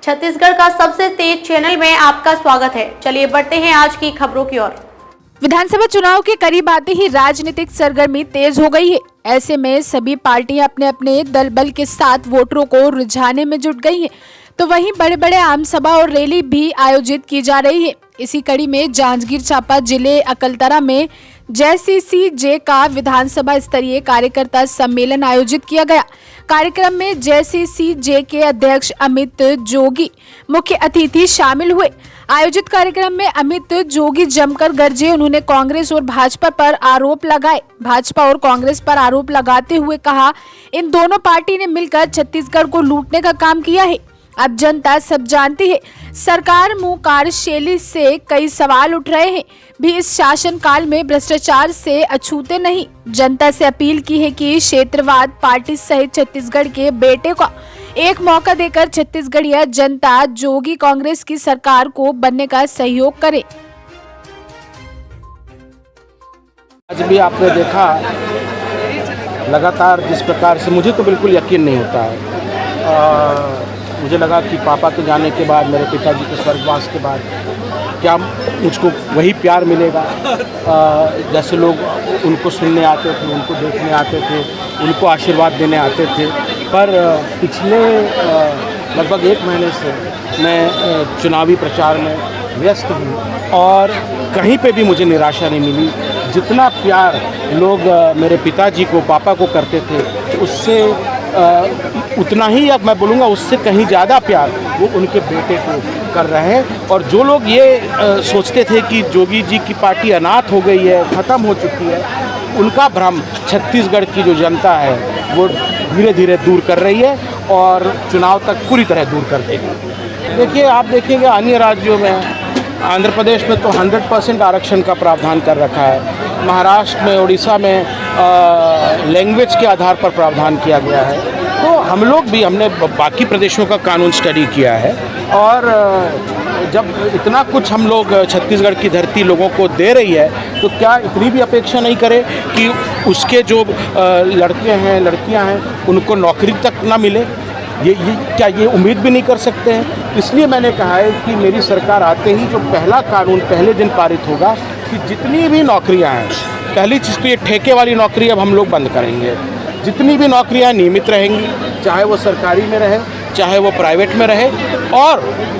छत्तीसगढ़ का सबसे तेज चैनल में आपका स्वागत है। चलिए बढ़ते हैं आज की खबरों की ओर। विधानसभा चुनाव के करीब आते ही राजनीतिक सरगर्मी तेज हो गई है। ऐसे में सभी पार्टियां अपने अपने दल बल के साथ वोटरों को रिझाने में जुट गई हैं। तो वहीं बड़े बड़े आम सभा और रैली भी आयोजित की जा रही है। इसी कड़ी में जांजगीर चांपा जिले अकलतरा में JCCJ का विधानसभा स्तरीय कार्यकर्ता सम्मेलन आयोजित किया गया। कार्यक्रम में JCCJ के अध्यक्ष अमित जोगी मुख्य अतिथि शामिल हुए। आयोजित कार्यक्रम में अमित जोगी जमकर गरजे। उन्होंने कांग्रेस और भाजपा पर आरोप लगाए। भाजपा और कांग्रेस पर आरोप लगाते हुए कहा, इन दोनों पार्टी ने मिलकर छत्तीसगढ़ को लूटने का काम किया है। अब जनता सब जानती है। सरकार मुंह कार्यशैली से कई सवाल उठ रहे हैं भी इस शासन काल में भ्रष्टाचार से अछूते नहीं। जनता से अपील की है कि क्षेत्रवाद पार्टी सहित छत्तीसगढ़ के बेटे को एक मौका देकर छत्तीसगढ़िया जनता जोगी कांग्रेस की सरकार को बनने का सहयोग करे। आज भी आपने देखा लगातार जिस प्रकार से, मुझे तो बिल्कुल यकीन नहीं होता है। मुझे लगा कि पापा के जाने के बाद, मेरे पिताजी के स्वर्गवास के बाद क्या मुझको वही प्यार मिलेगा जैसे लोग उनको सुनने आते थे, उनको देखने आते थे, उनको आशीर्वाद देने आते थे। पर पिछले लगभग 1 महीने से मैं चुनावी प्रचार में व्यस्त हूँ और कहीं पे भी मुझे निराशा नहीं मिली। जितना प्यार लोग मेरे पिताजी को, पापा को करते थे, उससे उतना ही, अब मैं बोलूँगा उससे कहीं ज़्यादा प्यार वो उनके बेटे को कर रहे हैं। और जो लोग ये सोचते थे कि जोगी जी की पार्टी अनाथ हो गई है, ख़त्म हो चुकी है, उनका भ्रम छत्तीसगढ़ की जो जनता है वो धीरे धीरे दूर कर रही है और चुनाव तक पूरी तरह दूर कर देगी। देखिए, आप देखेंगे अन्य राज्यों में, आंध्र प्रदेश में तो 100% आरक्षण का प्रावधान कर रखा है। महाराष्ट्र में, उड़ीसा में लैंग्वेज के आधार पर प्रावधान किया गया है। तो हम लोग भी, हमने बाकी प्रदेशों का कानून स्टडी किया है और जब इतना कुछ हम लोग छत्तीसगढ़ की धरती लोगों को दे रही है तो क्या इतनी भी अपेक्षा नहीं करें कि उसके जो लड़के हैं, लड़कियां हैं, उनको नौकरी तक ना मिले? क्या ये उम्मीद भी नहीं कर सकते हैं? इसलिए मैंने कहा है कि मेरी सरकार आते ही जो पहला कानून पहले दिन पारित होगा कि जितनी भी नौकरियां हैं, पहली चीज़ तो ये ठेके वाली नौकरी अब हम लोग बंद करेंगे। जितनी भी नौकरियां नियमित रहेंगी, चाहे वो सरकारी में रहे, चाहे वो प्राइवेट में रहे, और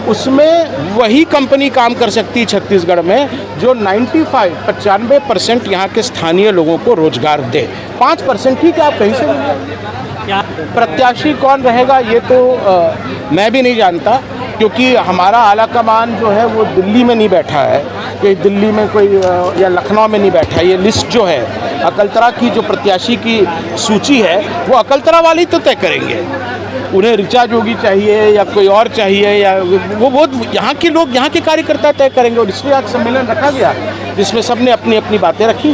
उसमें वही कंपनी काम कर सकती है छत्तीसगढ़ में जो 95% यहाँ के स्थानीय लोगों को रोजगार दे। 5% ठीक है, आप कहीं से मिलेगा। प्रत्याशी कौन रहेगा ये तो मैं भी नहीं जानता, क्योंकि हमारा आला कमान जो है वो दिल्ली में नहीं बैठा है, कि दिल्ली में कोई या लखनऊ में नहीं बैठा है। ये लिस्ट जो है अकलतरा की, जो प्रत्याशी की सूची है, वो अकलतरा वाली तो तय करेंगे। उन्हें ऋचा जोगी चाहिए या कोई और चाहिए, या वो यहाँ के लोग, यहाँ के कार्यकर्ता तय करेंगे। और इसलिए आज सम्मेलन रखा गया जिसमें सबने अपनी अपनी बातें रखी।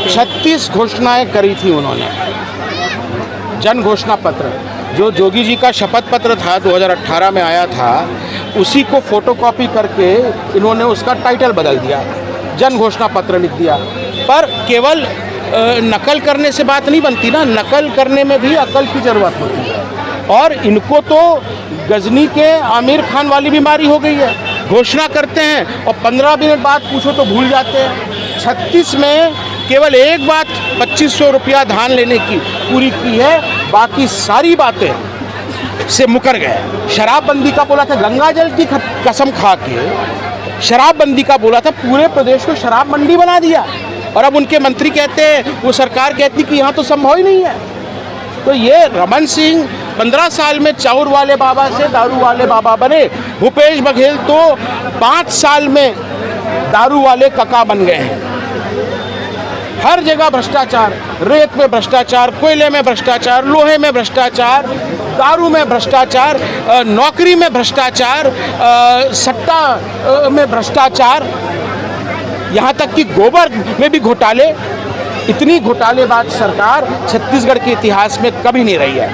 36 घोषणाएं करी थी उन्होंने। जन घोषणा पत्र जो जोगी जी का शपथ पत्र था, 2018 में आया था, उसी को फोटोकॉपी करके इन्होंने उसका टाइटल बदल दिया, जन घोषणा पत्र लिख दिया। पर केवल नकल करने से बात नहीं बनती ना, नकल करने में भी अकल की ज़रूरत होती है। और इनको तो गजनी के आमिर खान वाली बीमारी हो गई है। घोषणा करते हैं और 15 मिनट बाद पूछो तो भूल जाते हैं। 36 में केवल एक बात 2500 रुपया धान लेने की पूरी की है, बाकी सारी बातें से मुकर गए। शराबबंदी का बोला था, गंगा जल की कसम खा के शराबबंदी का बोला था, पूरे प्रदेश को शराब मंडी बना दिया। और अब उनके मंत्री कहते हैं, वो सरकार कहती कि यहाँ तो संभव ही नहीं है। तो ये रमन सिंह 15 साल में चाउर वाले बाबा से दारू वाले बाबा बने। भूपेश बघेल तो 5 साल में दारू वाले कका बन गए हैं। हर जगह भ्रष्टाचार, रेत में भ्रष्टाचार, कोयले में भ्रष्टाचार, लोहे में भ्रष्टाचार, दारू में भ्रष्टाचार, नौकरी में भ्रष्टाचार, सट्टा में भ्रष्टाचार, यहाँ तक कि गोबर में भी घोटाले। इतनी घोटालेबाज सरकार छत्तीसगढ़ के इतिहास में कभी नहीं रही है।